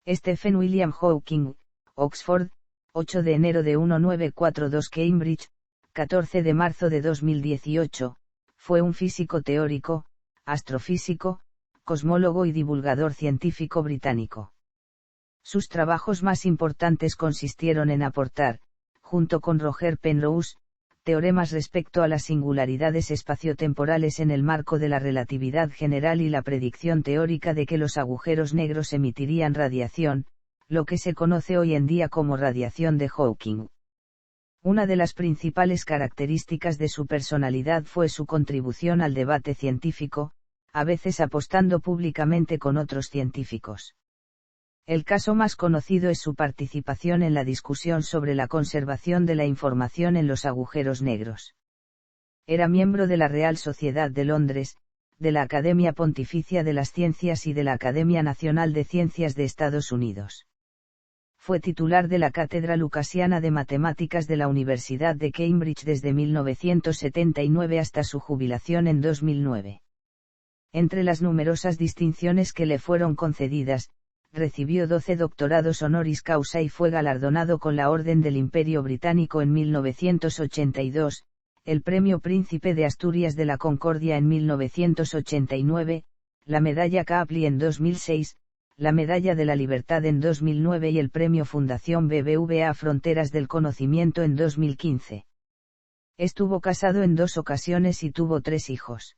Stephen William Hawking, Oxford, 8 de enero de 1942 Cambridge, 14 de marzo de 2018, fue un físico teórico, astrofísico, cosmólogo y divulgador científico británico. Sus trabajos más importantes consistieron en aportar, junto con Roger Penrose, teoremas respecto a las singularidades espaciotemporales en el marco de la relatividad general y la predicción teórica de que los agujeros negros emitirían radiación, lo que se conoce hoy en día como radiación de Hawking. Una de las principales características de su personalidad fue su contribución al debate científico, a veces apostando públicamente con otros científicos. El caso más conocido es su participación en la discusión sobre la conservación de la información en los agujeros negros. Era miembro de la Real Sociedad de Londres, de la Academia Pontificia de las Ciencias y de la Academia Nacional de Ciencias de Estados Unidos. Fue titular de la Cátedra Lucasiana de Matemáticas de la Universidad de Cambridge desde 1979 hasta su jubilación en 2009. Entre las numerosas distinciones que le fueron concedidas, recibió 12 doctorados honoris causa y fue galardonado con la Orden del Imperio Británico en 1982, el Premio Príncipe de Asturias de la Concordia en 1989, la Medalla Kepler en 2006, la Medalla de la Libertad en 2009 y el Premio Fundación BBVA Fronteras del Conocimiento en 2015. Estuvo casado en 2 ocasiones y tuvo 3 hijos.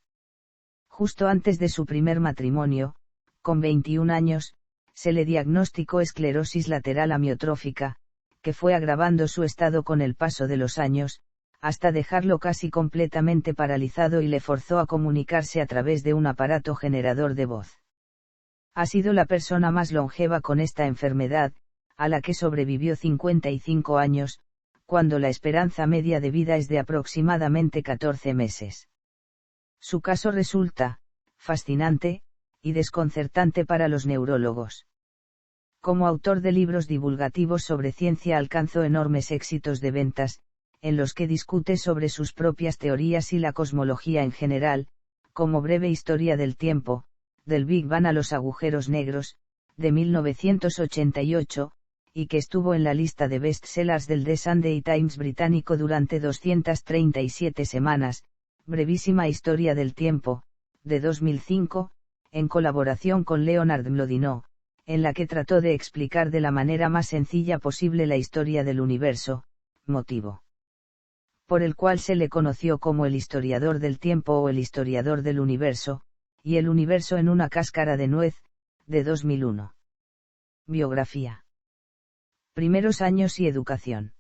Justo antes de su primer matrimonio, con 21 años, se le diagnosticó esclerosis lateral amiotrófica, que fue agravando su estado con el paso de los años, hasta dejarlo casi completamente paralizado y le forzó a comunicarse a través de un aparato generador de voz. Ha sido la persona más longeva con esta enfermedad, a la que sobrevivió 55 años, cuando la esperanza media de vida es de aproximadamente 14 meses. Su caso resulta fascinante y desconcertante para los neurólogos. Como autor de libros divulgativos sobre ciencia alcanzó enormes éxitos de ventas, en los que discute sobre sus propias teorías y la cosmología en general, como Breve Historia del Tiempo, del Big Bang a los agujeros negros, de 1988, y que estuvo en la lista de bestsellers del The Sunday Times británico durante 237 semanas, Brevísima Historia del Tiempo, de 2005, en colaboración con Leonard Mlodinow, en la que trató de explicar de la manera más sencilla posible la historia del universo, motivo por el cual se le conoció como el historiador del tiempo o el historiador del universo, y El universo en una cáscara de nuez, de 2001. Biografía. Primeros años y educación.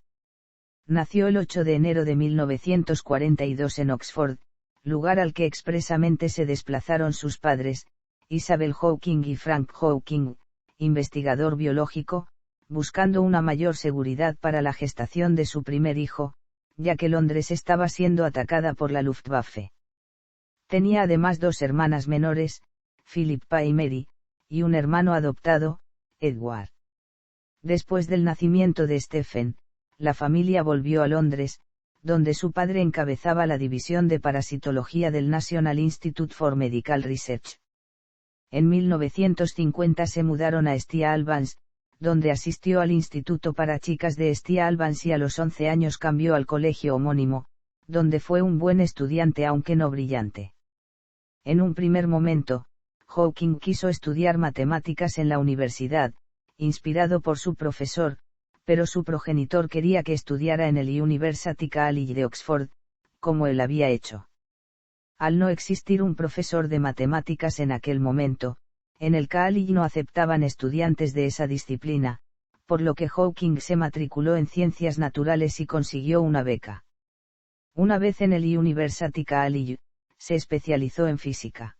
Nació el 8 de enero de 1942 en Oxford, lugar al que expresamente se desplazaron sus padres, Isabel Hawking y Frank Hawking, investigador biológico, buscando una mayor seguridad para la gestación de su primer hijo, ya que Londres estaba siendo atacada por la Luftwaffe. Tenía además 2 hermanas menores, Philippa y Mary, y un hermano adoptado, Edward. Después del nacimiento de Stephen, la familia volvió a Londres, donde su padre encabezaba la división de parasitología del National Institute for Medical Research. En 1950 se mudaron a St Albans, donde asistió al Instituto para Chicas de St Albans y a los 11 años cambió al colegio homónimo, donde fue un buen estudiante aunque no brillante. En un primer momento, Hawking quiso estudiar matemáticas en la universidad, inspirado por su profesor, pero su progenitor quería que estudiara en el University College de Oxford, como él había hecho. Al no existir un profesor de matemáticas en aquel momento, en el college no aceptaban estudiantes de esa disciplina, por lo que Hawking se matriculó en ciencias naturales y consiguió una beca. Una vez en el University College, se especializó en física.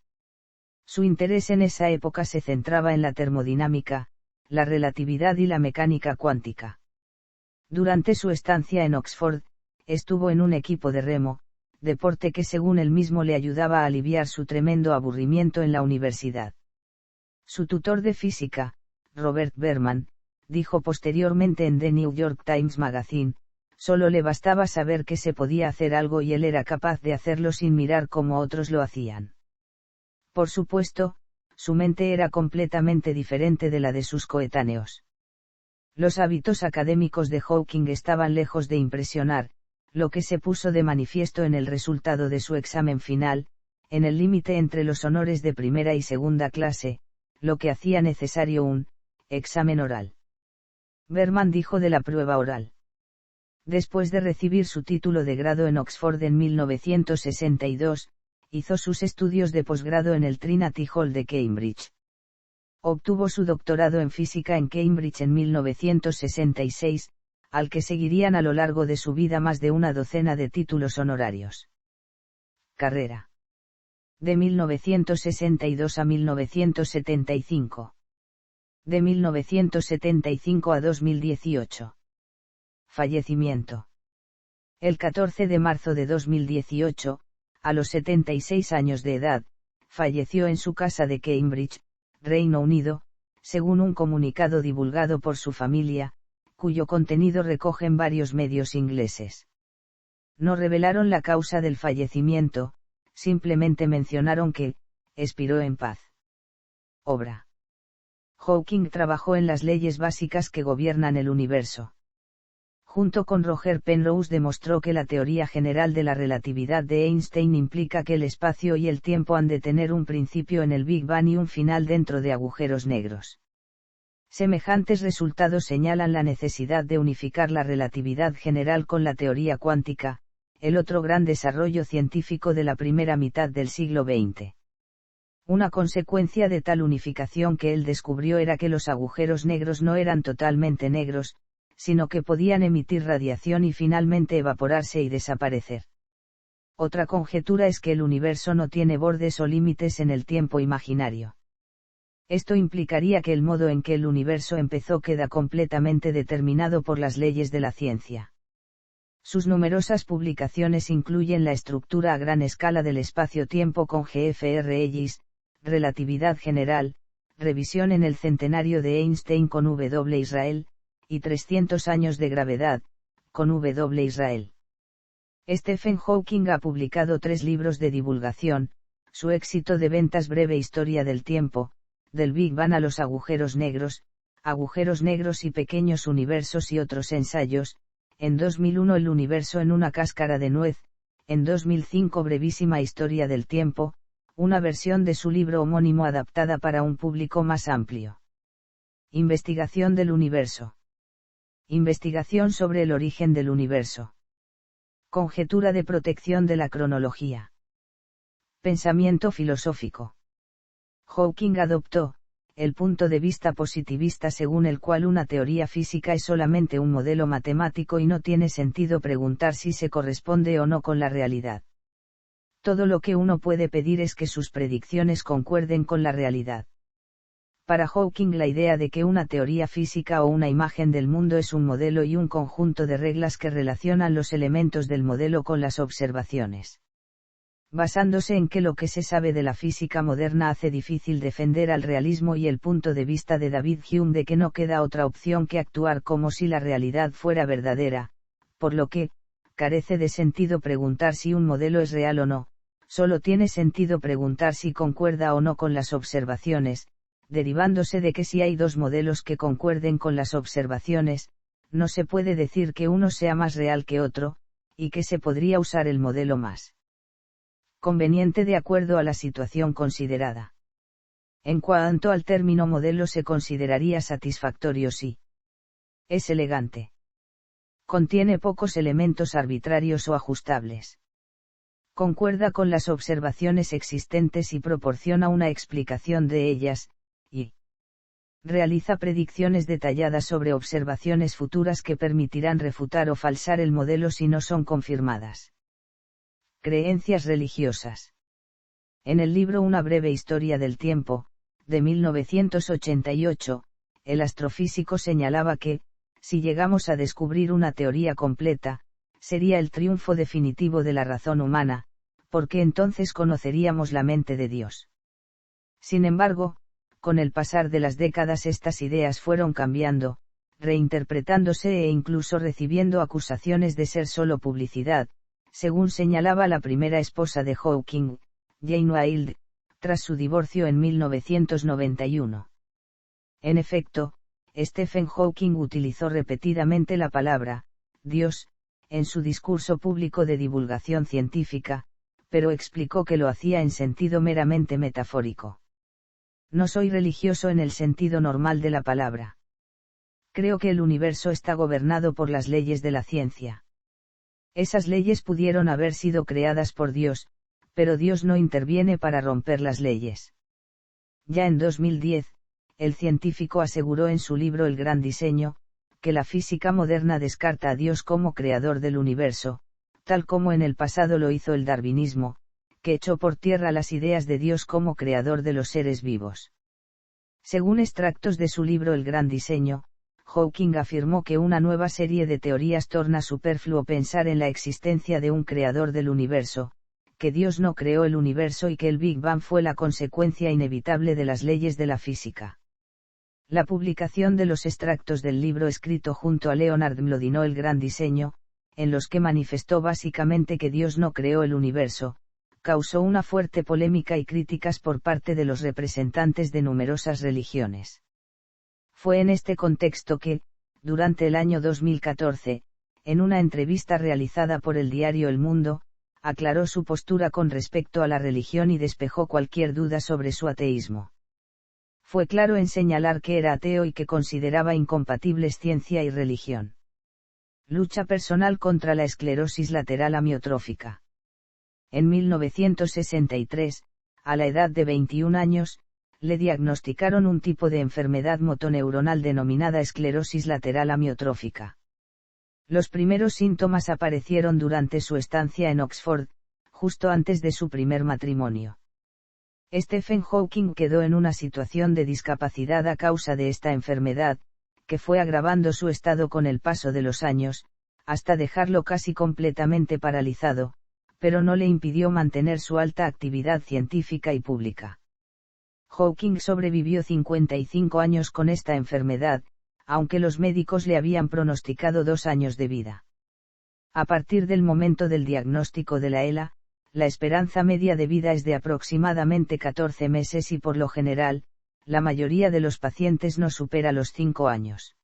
Su interés en esa época se centraba en la termodinámica, la relatividad y la mecánica cuántica. Durante su estancia en Oxford, estuvo en un equipo de remo, deporte que según él mismo le ayudaba a aliviar su tremendo aburrimiento en la universidad. Su tutor de física, Robert Berman, dijo posteriormente en The New York Times Magazine, solo le bastaba saber que se podía hacer algo y él era capaz de hacerlo sin mirar cómo otros lo hacían. Por supuesto, su mente era completamente diferente de la de sus coetáneos. Los hábitos académicos de Hawking estaban lejos de impresionar, lo que se puso de manifiesto en el resultado de su examen final, en el límite entre los honores de primera y segunda clase, lo que hacía necesario un examen oral. Berman dijo de la prueba oral. Después de recibir su título de grado en Oxford en 1962, hizo sus estudios de posgrado en el Trinity Hall de Cambridge. Obtuvo su doctorado en física en Cambridge en 1966, al que seguirían a lo largo de su vida más de una docena de títulos honorarios. Carrera. De 1962 a 1975. De 1975 a 2018. Fallecimiento. El 14 de marzo de 2018, a los 76 años de edad, falleció en su casa de Cambridge, Reino Unido, según un comunicado divulgado por su familia, cuyo contenido recogen varios medios ingleses. No revelaron la causa del fallecimiento, simplemente mencionaron que expiró en paz. Obra. Hawking trabajó en las leyes básicas que gobiernan el universo. Junto con Roger Penrose demostró que la teoría general de la relatividad de Einstein implica que el espacio y el tiempo han de tener un principio en el Big Bang y un final dentro de agujeros negros. Semejantes resultados señalan la necesidad de unificar la relatividad general con la teoría cuántica, el otro gran desarrollo científico de la primera mitad del siglo XX. Una consecuencia de tal unificación que él descubrió era que los agujeros negros no eran totalmente negros, sino que podían emitir radiación y finalmente evaporarse y desaparecer. Otra conjetura es que el universo no tiene bordes o límites en el tiempo imaginario. Esto implicaría que el modo en que el universo empezó queda completamente determinado por las leyes de la ciencia. Sus numerosas publicaciones incluyen la estructura a gran escala del espacio-tiempo con G.F.R. Ellis, relatividad general, revisión en el centenario de Einstein con W. Israel, y 300 años de gravedad, con W. Israel. Stephen Hawking ha publicado 3 libros de divulgación, su éxito de ventas Breve historia del tiempo, del Big Bang a los agujeros negros y pequeños universos y otros ensayos, en 2001 El universo en una cáscara de nuez, en 2005 Brevísima historia del tiempo, una versión de su libro homónimo adaptada para un público más amplio. Investigación del universo. Investigación sobre el origen del universo. Conjetura de protección de la cronología. Pensamiento filosófico. Hawking adoptó el punto de vista positivista según el cual una teoría física es solamente un modelo matemático y no tiene sentido preguntar si se corresponde o no con la realidad. Todo lo que uno puede pedir es que sus predicciones concuerden con la realidad. Para Hawking la idea de que una teoría física o una imagen del mundo es un modelo y un conjunto de reglas que relacionan los elementos del modelo con las observaciones. Basándose en que lo que se sabe de la física moderna hace difícil defender al realismo y el punto de vista de David Hume de que no queda otra opción que actuar como si la realidad fuera verdadera, por lo que, carece de sentido preguntar si un modelo es real o no, solo tiene sentido preguntar si concuerda o no con las observaciones, derivándose de que si hay 2 modelos que concuerden con las observaciones, no se puede decir que uno sea más real que otro, y que se podría usar el modelo más conveniente de acuerdo a la situación considerada. En cuanto al término modelo se consideraría satisfactorio si es elegante. Contiene pocos elementos arbitrarios o ajustables. Concuerda con las observaciones existentes y proporciona una explicación de ellas, y realiza predicciones detalladas sobre observaciones futuras que permitirán refutar o falsar el modelo si no son confirmadas. Creencias religiosas. En el libro Una breve historia del tiempo, de 1988, el astrofísico señalaba que, si llegamos a descubrir una teoría completa, sería el triunfo definitivo de la razón humana, porque entonces conoceríamos la mente de Dios. Sin embargo, con el pasar de las décadas estas ideas fueron cambiando, reinterpretándose e incluso recibiendo acusaciones de ser solo publicidad, según señalaba la primera esposa de Hawking, Jane Wilde, tras su divorcio en 1991. En efecto, Stephen Hawking utilizó repetidamente la palabra Dios en su discurso público de divulgación científica, pero explicó que lo hacía en sentido meramente metafórico. No soy religioso en el sentido normal de la palabra. Creo que el universo está gobernado por las leyes de la ciencia. Esas leyes pudieron haber sido creadas por Dios, pero Dios no interviene para romper las leyes. Ya en 2010, el científico aseguró en su libro El Gran Diseño, que la física moderna descarta a Dios como creador del universo, tal como en el pasado lo hizo el darwinismo, que echó por tierra las ideas de Dios como creador de los seres vivos. Según extractos de su libro El Gran Diseño, Hawking afirmó que una nueva serie de teorías torna superfluo pensar en la existencia de un creador del universo, que Dios no creó el universo y que el Big Bang fue la consecuencia inevitable de las leyes de la física. La publicación de los extractos del libro escrito junto a Leonard Mlodinow El Gran Diseño, en los que manifestó básicamente que Dios no creó el universo, causó una fuerte polémica y críticas por parte de los representantes de numerosas religiones. Fue en este contexto que, durante el año 2014, en una entrevista realizada por el diario El Mundo, aclaró su postura con respecto a la religión y despejó cualquier duda sobre su ateísmo. Fue claro en señalar que era ateo y que consideraba incompatibles ciencia y religión. Lucha personal contra la esclerosis lateral amiotrófica. En 1963, a la edad de 21 años, le diagnosticaron un tipo de enfermedad motoneuronal denominada esclerosis lateral amiotrófica. Los primeros síntomas aparecieron durante su estancia en Oxford, justo antes de su primer matrimonio. Stephen Hawking quedó en una situación de discapacidad a causa de esta enfermedad, que fue agravando su estado con el paso de los años, hasta dejarlo casi completamente paralizado, pero no le impidió mantener su alta actividad científica y pública. Hawking sobrevivió 55 años con esta enfermedad, aunque los médicos le habían pronosticado 2 años de vida. A partir del momento del diagnóstico de la ELA, la esperanza media de vida es de aproximadamente 14 meses y por lo general, la mayoría de los pacientes no supera los 5 años.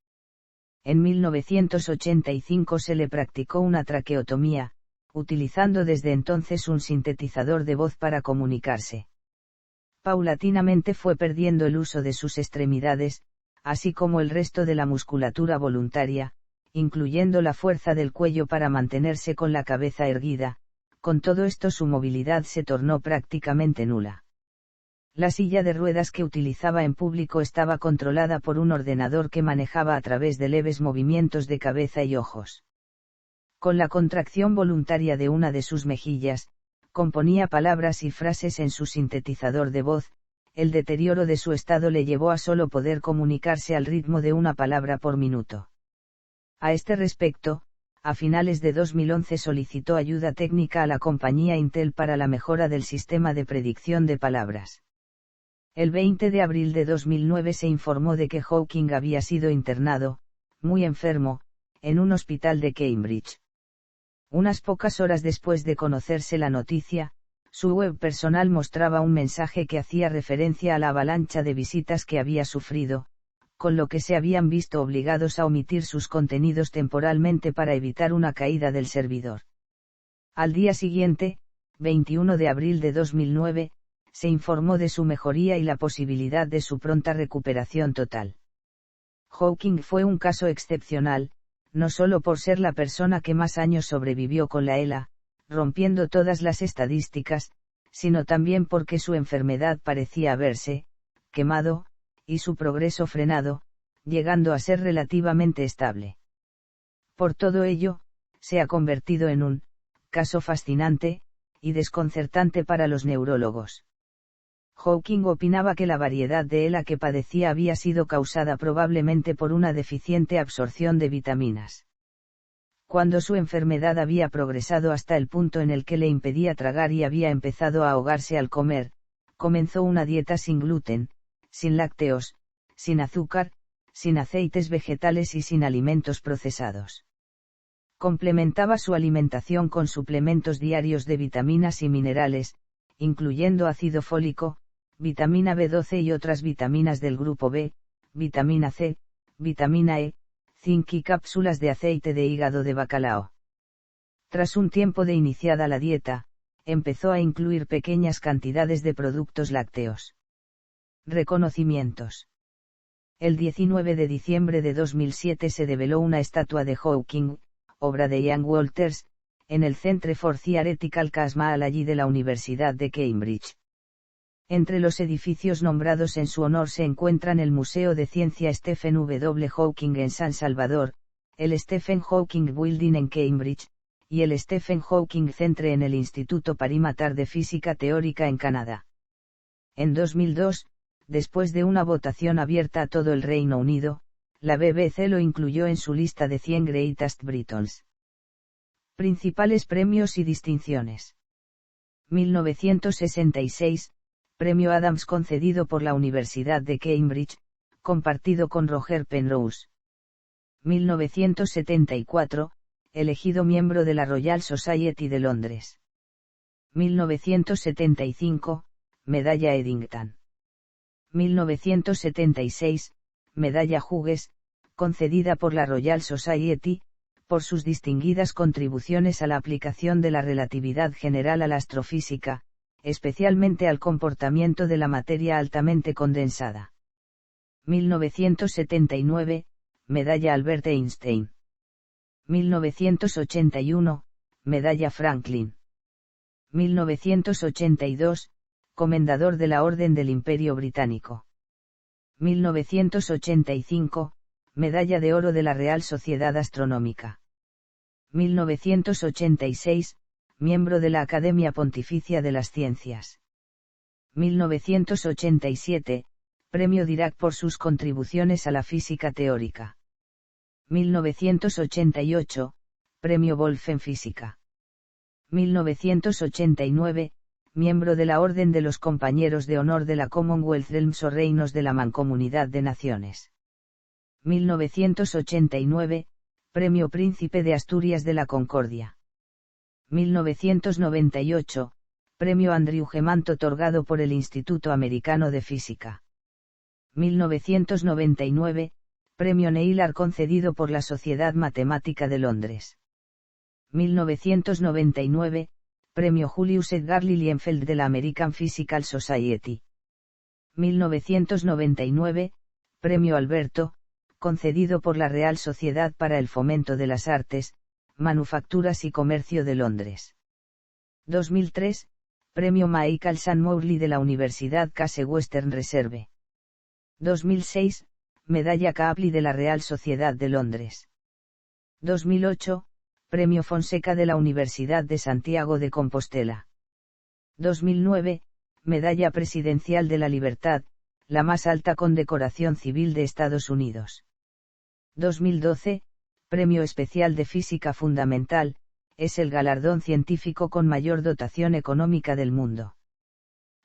En 1985 se le practicó una traqueotomía, utilizando desde entonces un sintetizador de voz para comunicarse. Paulatinamente fue perdiendo el uso de sus extremidades, así como el resto de la musculatura voluntaria, incluyendo la fuerza del cuello para mantenerse con la cabeza erguida. Con todo esto su movilidad se tornó prácticamente nula. La silla de ruedas que utilizaba en público estaba controlada por un ordenador que manejaba a través de leves movimientos de cabeza y ojos. Con la contracción voluntaria de una de sus mejillas, componía palabras y frases en su sintetizador de voz. El deterioro de su estado le llevó a solo poder comunicarse al ritmo de una palabra por minuto. A este respecto, a finales de 2011 solicitó ayuda técnica a la compañía Intel para la mejora del sistema de predicción de palabras. El 20 de abril de 2009 se informó de que Hawking había sido internado, muy enfermo, en un hospital de Cambridge. Unas pocas horas después de conocerse la noticia, su web personal mostraba un mensaje que hacía referencia a la avalancha de visitas que había sufrido, con lo que se habían visto obligados a omitir sus contenidos temporalmente para evitar una caída del servidor. Al día siguiente, 21 de abril de 2009, se informó de su mejoría y la posibilidad de su pronta recuperación total. Hawking fue un caso excepcional, no solo por ser la persona que más años sobrevivió con la ELA, rompiendo todas las estadísticas, sino también porque su enfermedad parecía haberse quemado, y su progreso frenado, llegando a ser relativamente estable. Por todo ello, se ha convertido en un caso fascinante y desconcertante para los neurólogos. Hawking opinaba que la variedad de ELA que padecía había sido causada probablemente por una deficiente absorción de vitaminas. Cuando su enfermedad había progresado hasta el punto en el que le impedía tragar y había empezado a ahogarse al comer, comenzó una dieta sin gluten, sin lácteos, sin azúcar, sin aceites vegetales y sin alimentos procesados. Complementaba su alimentación con suplementos diarios de vitaminas y minerales, incluyendo ácido fólico, vitamina B12 y otras vitaminas del grupo B, vitamina C, vitamina E, zinc y cápsulas de aceite de hígado de bacalao. Tras un tiempo de iniciada la dieta, empezó a incluir pequeñas cantidades de productos lácteos. Reconocimientos. El 19 de diciembre de 2007 se develó una estatua de Hawking, obra de Ian Walters, en el Centre for Theoretical Cosmology de la Universidad de Cambridge. Entre los edificios nombrados en su honor se encuentran el Museo de Ciencia Stephen W. Hawking en San Salvador, el Stephen Hawking Building en Cambridge, y el Stephen Hawking Centre en el Instituto Perimeter de Física Teórica en Canadá. En 2002, después de una votación abierta a todo el Reino Unido, la BBC lo incluyó en su lista de 100 Greatest Britons. Principales premios y distinciones. 1966, Premio Adams concedido por la Universidad de Cambridge, compartido con Roger Penrose. 1974, elegido miembro de la Royal Society de Londres. 1975, Medalla Eddington. 1976, Medalla Hughes, concedida por la Royal Society, por sus distinguidas contribuciones a la aplicación de la relatividad general a la astrofísica, especialmente al comportamiento de la materia altamente condensada. 1979, Medalla Albert Einstein. 1981, Medalla Franklin. 1982, Comendador de la Orden del Imperio Británico. 1985, Medalla de Oro de la Real Sociedad Astronómica. 1986, miembro de la Academia Pontificia de las Ciencias. 1987, Premio Dirac por sus contribuciones a la física teórica. 1988, Premio Wolf en Física. 1989, miembro de la Orden de los Compañeros de Honor de la Commonwealth Realms o Reinos de la Mancomunidad de Naciones. 1989, Premio Príncipe de Asturias de la Concordia. 1998, Premio Andrew Gemant otorgado por el Instituto Americano de Física. 1999, Premio Neillard concedido por la Sociedad Matemática de Londres. 1999, Premio Julius Edgar Lilienfeld de la American Physical Society. 1999, Premio Alberto, concedido por la Real Sociedad para el Fomento de las Artes, Manufacturas y Comercio de Londres. 2003, Premio Michael St. Morley de la Universidad Case Western Reserve. 2006, Medalla Copley de la Real Sociedad de Londres. 2008, Premio Fonseca de la Universidad de Santiago de Compostela. 2009, Medalla Presidencial de la Libertad, la más alta condecoración civil de Estados Unidos. 2012, Premio Especial de Física Fundamental, es el galardón científico con mayor dotación económica del mundo.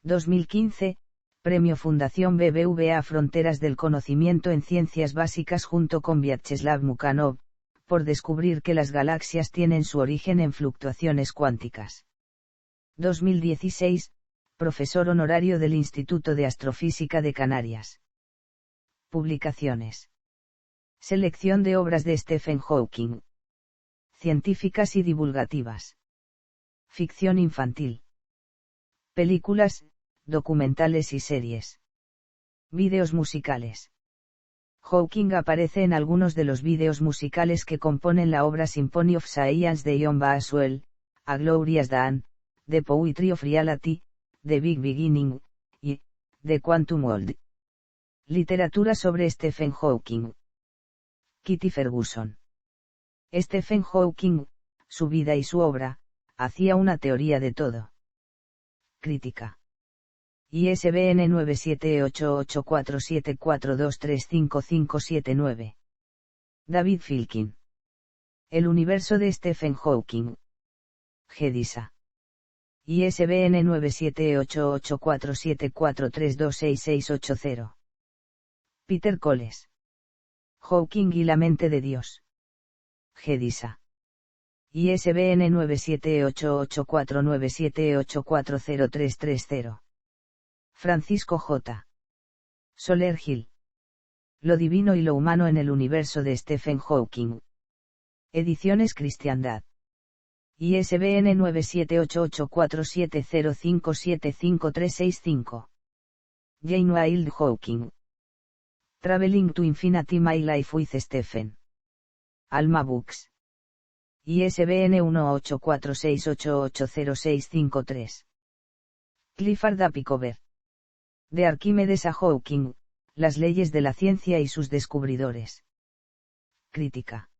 2015, Premio Fundación BBVA Fronteras del Conocimiento en Ciencias Básicas junto con Vyacheslav Mukhanov, por descubrir que las galaxias tienen su origen en fluctuaciones cuánticas. 2016, Profesor honorario del Instituto de Astrofísica de Canarias. Publicaciones. Selección de obras de Stephen Hawking. Científicas y divulgativas. Ficción infantil. Películas, documentales y series. Vídeos musicales. Hawking aparece en algunos de los vídeos musicales que componen la obra Symphony of Science de John Boswell, A Glorious Dawn, The Poetry of Reality, The Big Beginning, y The Quantum World. Literatura sobre Stephen Hawking. Kitty Ferguson. Stephen Hawking, su vida y su obra, hacía una teoría de todo. Crítica. ISBN 9788474235579. David Filkin. El universo de Stephen Hawking. Gedisa. ISBN 9788474326680. Peter Coles. Hawking y la mente de Dios. Gedisa. ISBN 9788497840330. Francisco J. Soler Gil. Lo divino y lo humano en el universo de Stephen Hawking. Ediciones Cristiandad. ISBN 9788470575365. Jane Wild Hawking. Traveling to Infinity My Life with Stephen. Alma Books. ISBN 1846880653. Clifford A. Pickover. De Arquímedes a Hawking, las leyes de la ciencia y sus descubridores. Crítica.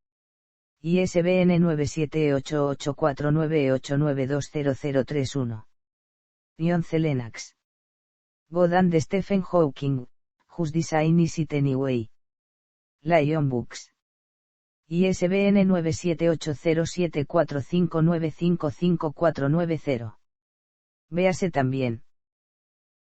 ISBN 9788498920031. Ion C. Lennox. God and Stephen Hawking, Whose Design Is It Anyway? Lion Books. ISBN 9780745955490. Véase también.